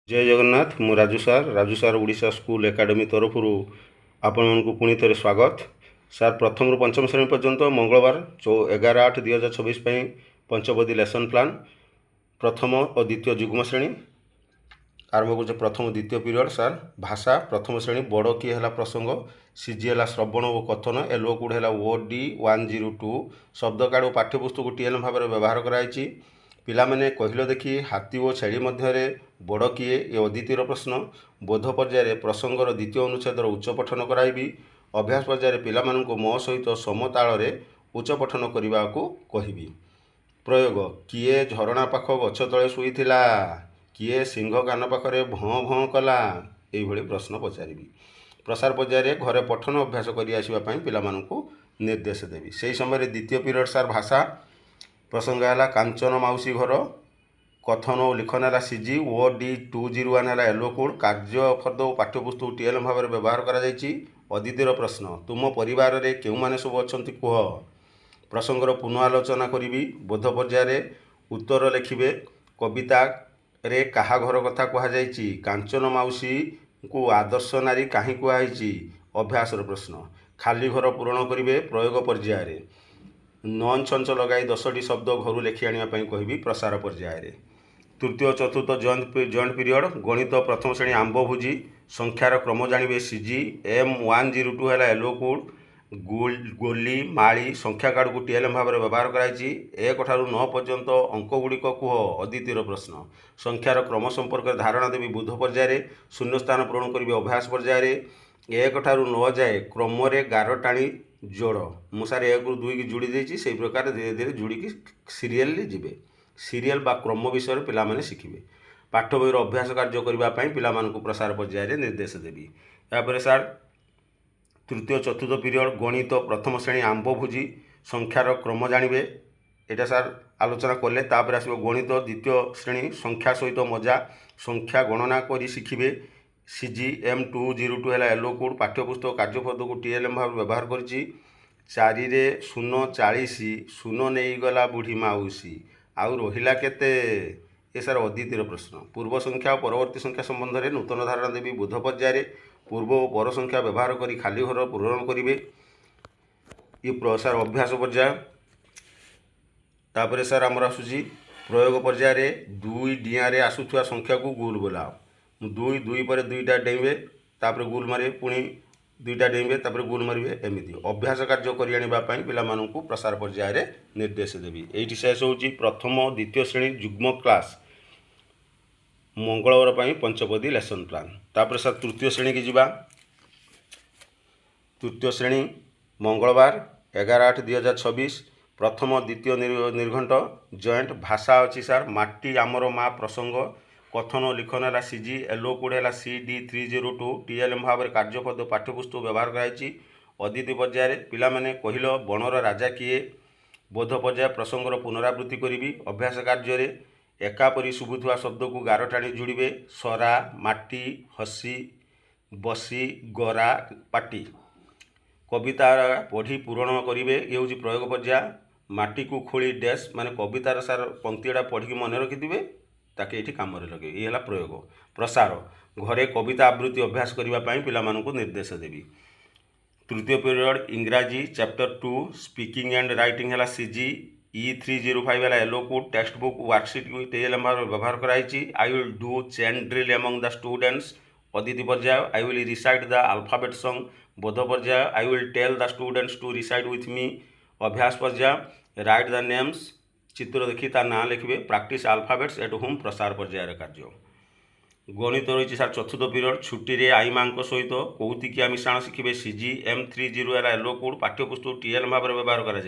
जय जगन्नाथ मु राजू सार ओडिशा स्कूल एकाडेमी तरफ आपण को पुणी थे स्वागत सार प्रथम रु पंचम श्रेणी पर्यंत मंगलवार 11/8/2026 पंचपदी लेसन प्लान प्रथम और द्वितीय जुग्म श्रेणी आरंभ कर प्रथम द्वितीय पीरियड सार भाषा प्रथम श्रेणी बड़ किए है प्रसंग सीजी है श्रवण और कथन एलो कोड है OD102 शब्द कार्ड और पाठ्यपुस्तक टीएल भाव में व्यवहार कराई पिलामाने कहिल देखि हाथी और छेड़ी मध्य बड़ किए ए अद्वितीय प्रश्न बोध पर्यायर प्रसंगर द्वितीय अनुच्छेदर उच्च पठन कराइबी अभ्यास पर्यायर पिलामानंकु मो सहित समताल उच्च पठन करने को कहिबी। प्रयोग किए झरणा पाख गछ तले शुईथिला किए सिंह कान पाखरे भँ भँ कला यही प्रश्न पचारि। प्रसार पर्यायर घरे पठन अभ्यास कर आसवाई पिलामानंकु निर्देश देवी। से समय द्वितीय पीरियड सार भाषा प्रसंग है कांचन माउसी घर कथन और लिखन है सीजी OD201 है एलो कोड कार्य फर्द और पाठ्यपुस्तक टीएल भाव में व्यवहार कर अद्वितीय प्रश्न तुम परिवार में क्यों मैंने सब अच्छा कह प्रसंगर पुनआलोचना करी बोध पर्यायर उत्तर लिखिबे कविता रे कहा घर कथा कहुई कांचन माउसी को आदर्श नारी कहीं कहुई अभ्यास प्रश्न खाली घर पूरण करेंगे प्रयोग पर्यायर नन छंच लगाई 10टी शब्द घर लेखि आने कहि प्रसार पर्यायर तृतीय चतुर्थ जॉइंट पीरियड गणित प्रथम श्रेणी आंब भुजी संख्यार क्रम जानवे सीजी M102 है एलो कोड गोली माली संख्या कार्ड को टीएल भाव में व्यवहार कराई 1 ठारू 9 पर्यंत अंक गुड़िक कह अद्वितीय प्रश्न संख्यार क्रम संपर्क धारणा देवी बुध पर्यायर शून्य स्थान पूरण करेंगे अभ्यास पर्यायर 1 ठारू 9 जाए क्रम गार टाणी जोड़ मुसार 1 ରୁ 2 की जोड़ी देती से प्रकार धीरे धीरे जोड़ी सीरियल जीवे सीरियल बा क्रम विषय पिलामाने शिखिबे पाठ बहीर अभ्यास कार्य करने पिलामानंकु प्रसार पर्यायर निर्देश देवी। यापर सार तृतीय चतुर्थ पीरियड गणित प्रथम श्रेणी आंब भुजी संख्यार क्रम जानवे यहाँ सार आलोचना कले तापर आसो गणित द्वितीय श्रेणी संख्या सहित मजा संख्या गणना करी शिखिबे सीजी M202 है एलो कोड पाठ्यपुस्तक कार्यपद को टीएलएम भाव व्यवहार करी 4 रे 0 40 शून नहीं गला बुढ़ी माउसी आउ रहिला केते ये सार अद्वितीय प्रश्न पूर्व संख्या और परवर्ती संख्या संबंध में नूतन धारणा देवी बोध पर्यायर पूर्व और पर संख्या व्यवहार करी खाली घर पूरण करेंगे ये सार अभ्यास पर्याय तापर सार आमर आसूसी प्रयोग पर्यायर 2 डिया रे आसुवा संख्या को गुल बोलाओ 2 पर 2टा डेइबे तापर गुल मारे पुणी 2टा डेइबे तापर गुल मारे एमती अभ्यास कार्य कर पिलामानंकु प्रसार पर्यायर निर्देश देवी। एठी शेष होची प्रथम द्वितीय श्रेणी जुग्म क्लास मंगलवार पंचपदी लेसन प्लान। तापर सर तृतीय श्रेणी की जीवा तृतीय श्रेणी मंगलवार 11/8/2026 प्रथम द्वितीय निर्घंट जॉइंट भाषा अच्छी सार माटी आमर माँ प्रसंग कथन लिखन है सीजी एलो कोड है CD302 टीएलएम भाव में कार्यपद पाठ्यपुस्तक व्यवहार कराई अद्वितीय पर्यायर पिलामाने कहिल बणर राजा किए बोध पर्याय प्रसंगर पुनरावृत्ति करी अभ्यास कार्य एकापरी शुभुवा शब्द को गार टाणी जोड़े सरा माटी हसी बसी गरा पाटी कविता पढ़ी पूरण करेंगे ये हूँ प्रयोग पर्याय माटी को खोली डैश माने कवितार सार पंक्तिटा पढ़ी मन रखिथे ताके ये कम लगे ये है प्रयोग। प्रसार घरे कविता आवृत्ति अभ्यास करने पिलामानंकु निर्देश देवी। तृतीय पीरियड इंग्राजी चैप्टर 2 स्पीकिंग एंड राइटिंग है सीजी E305 है yellow code text book worksheet को टीएलएम व्यवहार कराई I will do chain drill among the students अद्वितीय पर्याय I will recite the alphabet song बोध पर्याय I will tell the students to recite with me अभ्यास पर्याय राइट द नेम्स चित्र देखी तार ना लिखे प्रैक्टिस अल्फाबेट्स एट होम प्रसार पर्यायर कार्य। गणित रही सार चतुर्थ पीरियड छुट्टी आई माँ सहित कौतिकिया मिश्रण शिखे सीजी M30 है एलो कोड पाठ्यपुस्तक टीएल भाव में व्यवहार कर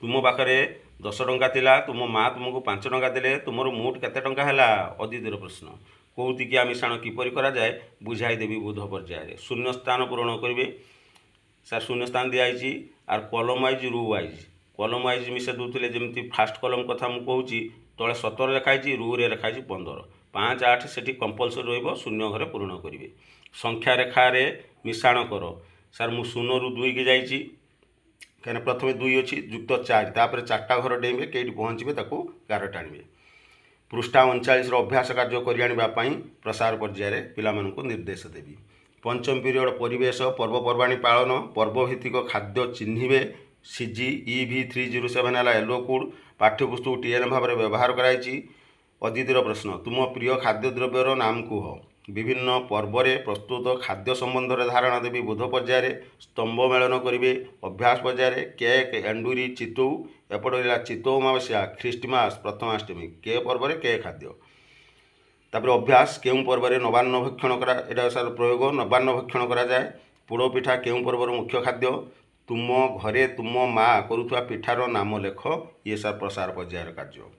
तुम पाखे 10 टंका थिला तुम माँ तुमको 5 टंका देले तुमर मोट केते टंका है अद्वितीय प्रश्न कौतिकिया मिश्रण किपरि करा जाए बुझाई देवी बोध पर्यायर शून्य स्थान पूरण करेंगे सार शून्य स्थान दिखाई आर कलम वाइज रू वाइज कलम वाइज मिसे दूसरे जमी फास्ट कलम कथा मुझे तले 17 लिखाई रू रे लिखाई 15 5 8 से कंपलसरी रून्य घरे पूरण करेंगे संख्या रेखा रे मिश्रण कर सार मु 0 ରୁ 2 की जाइए कहीं प्रथम 2 अच्छी युक्त 4 तापर 4टा घर डेइबे कई पहुँचे ताको गार टाणवे पृष्ठा 39 अभ्यास कार्य कर आनिबा पई प्रसार पर्याय पिलामानंकु निर्देश देवी। पंचम पीरियड परिवेश पर्वपर्वाणी पालन पर्वभित्तिक खाद्य चिन्हिबे CG EV307 है येलो कोड पाठ्यपुस्तक TLM भाव में व्यवहार कराई। अदितिर प्रश्न तुम प्रिय खाद्य द्रव्यर नाम कह। विभिन्न पर्व प्रस्तुत खाद्य संबंध में धारणा देवी बोध पर्याय स्तंभ मेलन करेंगे अभ्यास पर्याय केक एंडुरी चितौ एपट चितौ अमावस्या ख्रीष्टमास प्रथमाष्टमी के पर्व के खाद्य। तापर अभ्यास केउं पर्व नवान्न भक्षण करा एटा सार प्रयोग नवान्न भक्षण करा जाए। पोड़ पिठा केउं पर्वर मुख्य खाद्य। तुम घरे तुम माँ करुवा पिठार नाम लेख ये सार प्रसार पर्यायर कार्य।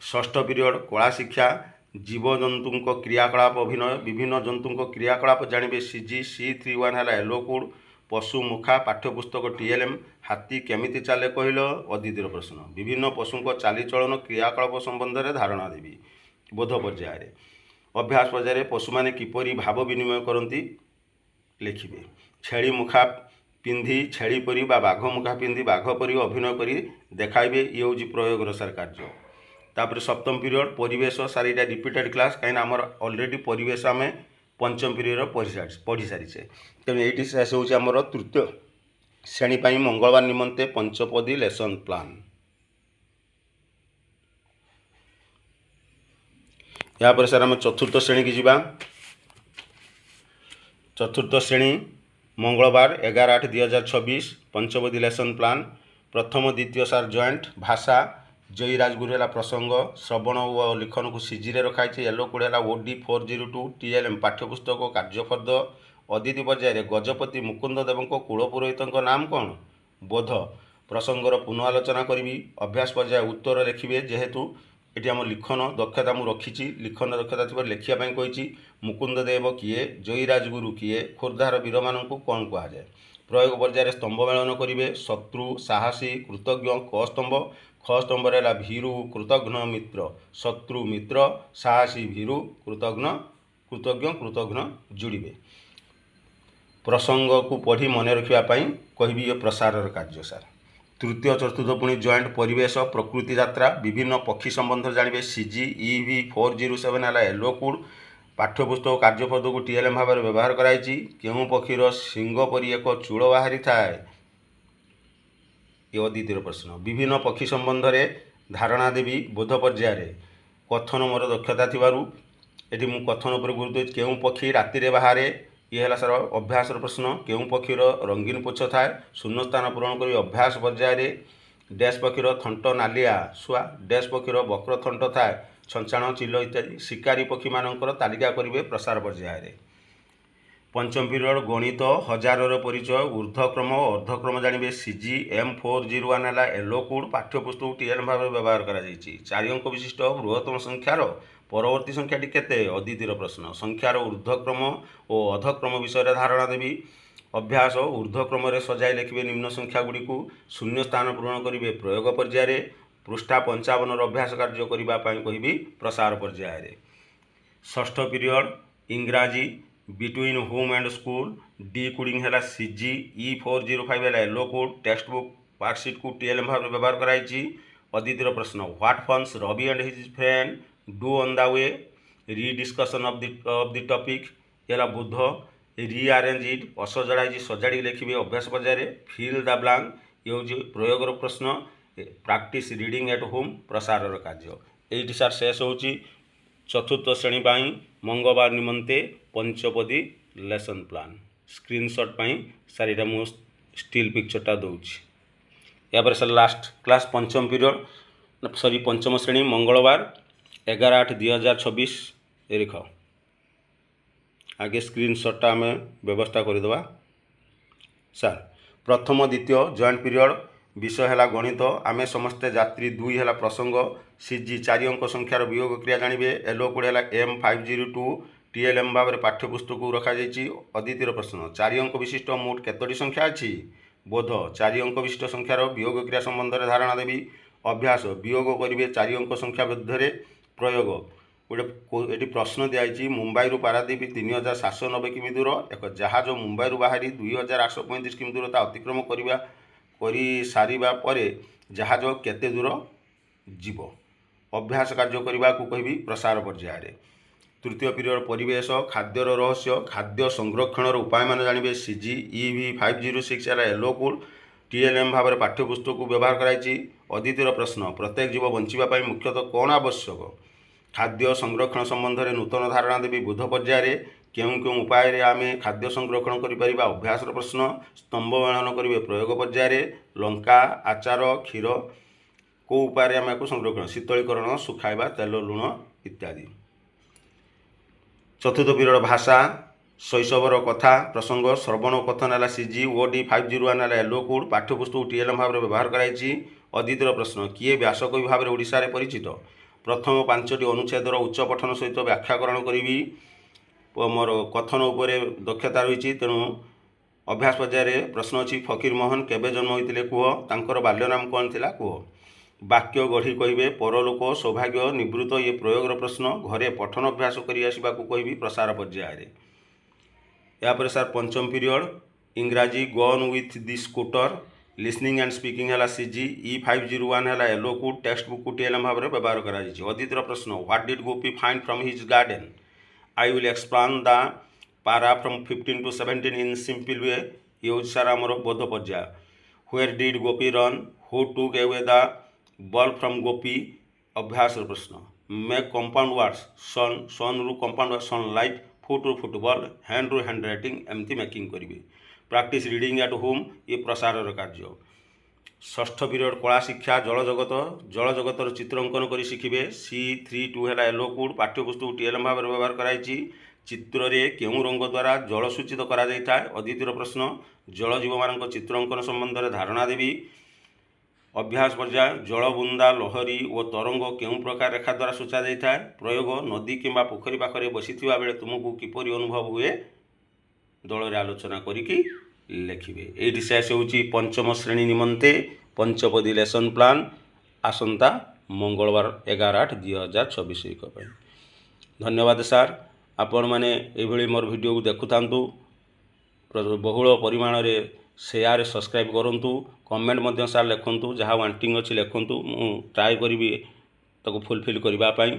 षष्ठ पीरियड कला शिक्षा जीवजंतु क्रियाकलाप अभिनय विभिन्न जंतु क्रियाकलाप जानवे CG C31 है येलो कोड पशु मुखा पाठ्यपुस्तक TLM हाथी केमिति चाले कहल। अदितिर प्रश्न विभिन्न पशु चालीचलन क्रियाकलाप संबंध में धारणा देवी बोध पर्याय। अभ्यास पर्याय पशु मैंने किपरि भाव विनिमय करती लिखिए। छेली मुखा पिंधि छेली परी बा बाघ मुखा पिंधि बाघ परी अभिनय करी देखाइबे ये हूँ प्रयोगर सार कार्य। तापर सप्तम पीरियड परिवेश सार यहाँ रिपीटेड क्लास कहीं आमर ऑलरेडी परिवेश आम पंचम पीरियड पढ़ी सारीचे तेणु ये शेष होमर तृतीय श्रेणी पर मंगलवार निमंते पंचपदी लेसन प्लान। यापर सर आम चतुर्थ श्रेणी की जीवा। चतुर्थ श्रेणी मंगलवार 11/8/2026 पंचपदी लेसन प्लान। प्रथम द्वितीय सार जॉइंट भाषा जयी राजगुरु है प्रसंग श्रवण और लिखन को CG रे रखाई। येलो कोड है OD402 TLM पाठ्यपुस्तक कार्यफर्द। अदिति पर्याय गजपति मुकुंद देव कुलपुरोहित नाम कौन बोध प्रसंगर पुनआलोचना करी। अभ्यास पर्याय उत्तर लिखिए जेहेतु ये आम लिखन दक्षता मुझे रखी लिखन दक्षता थी लिखापी कही। मुकुंद देव किए जयी राजगुरु किए खोर्धार वीर मान कौन कहुए। प्रयोग पर्याय स्तंभ मेलन करेंगे शत्रु साहसी कृतज्ञ क स्तंभ ख स्तंभ है भीरु कृतघ्न मित्र शत्रु मित्र साहसी भीरु कृतज्ञ कृतघ्न जुड़े। प्रसंग को पढ़ी मन रखापी कहि ये प्रसार कार्य सार। तृतीय चतुर्थ पुणी जॉइंट परिवेश प्रकृति यात्रा विभिन्न पक्षी संबंध जानवे CG EV407 है येलो कोड पाठ्यपुस्तक कार्यपद को TLM भाव में व्यवहार कराई। केउं पक्षीर सिंह परी एक चूल बाहरी थाए ये अदितिर प्रश्न। विभिन्न पक्षी संबंध में धारणा देवी बोध पर्याय कथन मोर दक्षता थिबारु एटी मु कथन पर गुरुत्व केउं पक्षी राति बाहरे ये है सर अभ्यास प्रश्न। केउं पक्षीर रंगीन पुछ थाए शून्य स्थान पूरण कर अभ्यास पर्याय डैश पक्षीर थंट नालिया शुआ डैश पक्षीर वक्र थंट थाए छंचाण चिल इत्यादि शिकारी पक्षी मानकर तालिका करेंगे प्रसार पर्याय। पंचम पीरियड गणित हजारर परिचय ऊर्ध्वक्रम और अर्धक्रम जानवे CG M401 है येलो कोड पाठ्यपुस्तक TLM भाव में व्यवहार करा जायछि। 4 अंक विशिष्ट बृहत्तम संख्यार परवर्ती संख्याटी केते अदितिर प्रश्न। संख्यार ऊर्ध्वक्रम और अधक्रम विषय धारणा देवी। अभ्यास ऊर्ध्वक्रम सजाई लिखिए निम्न संख्या गुड़ी को शून्य स्थान पूरण करेंगे प्रयोग पर्याय। पृष्ठा 55 अभ्यास कार्य करने कहि प्रसार पर्याय। षष्ठ पीरियड इंग्राजी between home and school decoding है CG E405 है yellow code text book worksheet को TLM भाव में व्यवहार कराई। अदितिर प्रश्न what funs Ravi and his friend do on the way rediscussion of the topic ये बुध रीअरेंज इट असजड़ाई सजाड़ी लिखिए अभ्यास पर्याय। फिल द ब्लैंक ये हूँ प्रयोगर प्रश्न। प्रैक्टिस रीडिंग एट होम प्रसार कार्य। ये सार शेष हो चतुर्थ श्रेणी पर मंगलवार निमंते पंचपदी लेसन प्लान। स्क्रीनशॉट पाई सार यहाँ मुझे स्टिल पिक्चरटा दूची। यापर सर लास्ट क्लास पंचम पीरियड सॉरी पंचम श्रेणी मंगलवार 11/8/2026 लिख आगे स्क्रीनशॉटा आम व्यवस्था करदे सार। प्रथम द्वितीय जॉइंट पीरियड विषय है गणित आमे समस्ते जात्री 2 है प्रसंग CG 4 अंक संख्यार वियोग क्रिया जानवे येलो कोड है M502 TLM भाव में पाठ्यपुस्तक को रखा जाइए। अदितिर प्रश्न 4 अंक विशिष्ट मोट केतोटी संख्या अच्छी बोध 4 अंक विशिष्ट संख्यार वियोग क्रिया संबंध में धारणा देवी। अभ्यास वियोग करेंगे 4 अंक संख्या मध्य प्रयोग गोटे ये प्रश्न दिखाई मुंबई पारादीप 3790 किमी दूर एक जहाज मुंबई बाहरी 2835 किमी दूरता अतिक्रम कर सारिबा परे जहाज केते दूर जीव अभ्यास कार्य करने को कहि प्रसार पर्यायर। तृतीय पीरियड परिवेश खाद्यर रहस्य खाद्य संरक्षण उपाय मान जानवे CG EV 506 yellow code TLM भाव में पाठ्यपुस्तक को व्यवहार कराई। अदितिर प्रश्न प्रत्येक जीव बंचापी मुख्यतः कौन आवश्यक खाद्य संरक्षण संबंध में नूतन धारणा देवी बुध पर्यायर क्यों क्यों उपाय आम खाद्य संरक्षण कर अभ्यास प्रश्न स्तंभ मेलन करेंगे प्रयोग पर्यायर लंका आचार क्षीर को उपाय आम को संरक्षण शीतलीकरण सुखाइबा तेल लुण इत्यादि। चतुर्थ पीरियड भाषा शैशवर कथा प्रसंग श्रवण कथन है CG OD 501 है येलो कोड पाठ्यपुस्तक TLM भाव में व्यवहार कराई। अदितिर प्रश्न किए व्यासकवि भाव में ओडिशा रे परिचित प्रथम 5टी अनुच्छेदर उच्च पठन सहित व्याख्याकरण करी मोर कथन उपर दक्षता रही। तेणु अभ्यास पर्यायर प्रश्न अच्छी फकीर मोहन केबे जन्म होते कह तांकर बाल्य नाम कौन थिला कह वाक्य गढ़ी कहे परलोक सौभाग्य निवृत्त ये प्रयोगर प्रश्न घरे पठन अभ्यास करने को कहि प्रसार पर्यायर। यापर सार पंचम पीरियड इंग्राजी gun with the scooter listening and speaking है CG E501 है येलो कोड टेक्स्ट बुक को TLM भाव में व्यवहार कराई। अदितिर प्रश्न what did Gopi find from his garden I will explain the para from 15 to 17 in simple way ये हूँ सार आमर बोध पर्याय। Where did Gopi run who took away the ball from Gopi अभ्यास प्रश्न मेक कंपाउंड वर्ड्स सन सन रु कंपाउंड वर्ड सनलाइट फुट रु फुटबॉल हैंड रु हैंड राइटिंग एमती मेकिंग करेंगे। प्रैक्टिस रीडिंग एट होम ये प्रसार कार्य। षष्ठ पीरियड कला शिक्षा जल जगतर चित्रांकन कर शिखिबे C32 है येलो कोड पाठ्यपुस्तक TLM भाव में व्यवहार कराई। चित्र रे केउं रंग द्वारा जल सूचित करा जाय था। अदितिर प्रश्न जल जीव मान चित्रांकन संबंध में धारणा देवी। अभ्यास पर्याय जल बुंदा लहरी और तरंग केउं प्रकार रेखा द्वारा सूचा जाए। प्रयोग नदी किंबा पोखरी पाखरे बसी बेले तुमको किपरि अनुभव हुए दल रे आलोचना करिकी लिखिबे। एटी शेष होउची पंचम श्रेणी निमंते पंचपदी लेसन प्लान आसंता मंगलवार 11/8/2024 धन्यवाद सार। आपण मैंने ये मोर वीडियो को देखुतांतु बहुल परिमाण रे शेयर सब्सक्राइब करूँ कमेंट मध्य सार लिखुँ जहाँ वांटिंग अच्छी लिखुँ मु ट्राए करी ताको फुलफिल करने।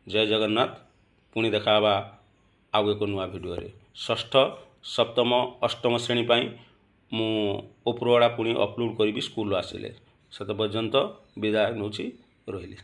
जय जगन्नाथ पुणी देखा आउ एक नुआ वीडियो रे। षष्ठ सप्तम अष्टम श्रेणी मु उपरवाड़ा पुणी अपलोड करी स्कूल आसिले से पर्यंत विदाय नौछि रही।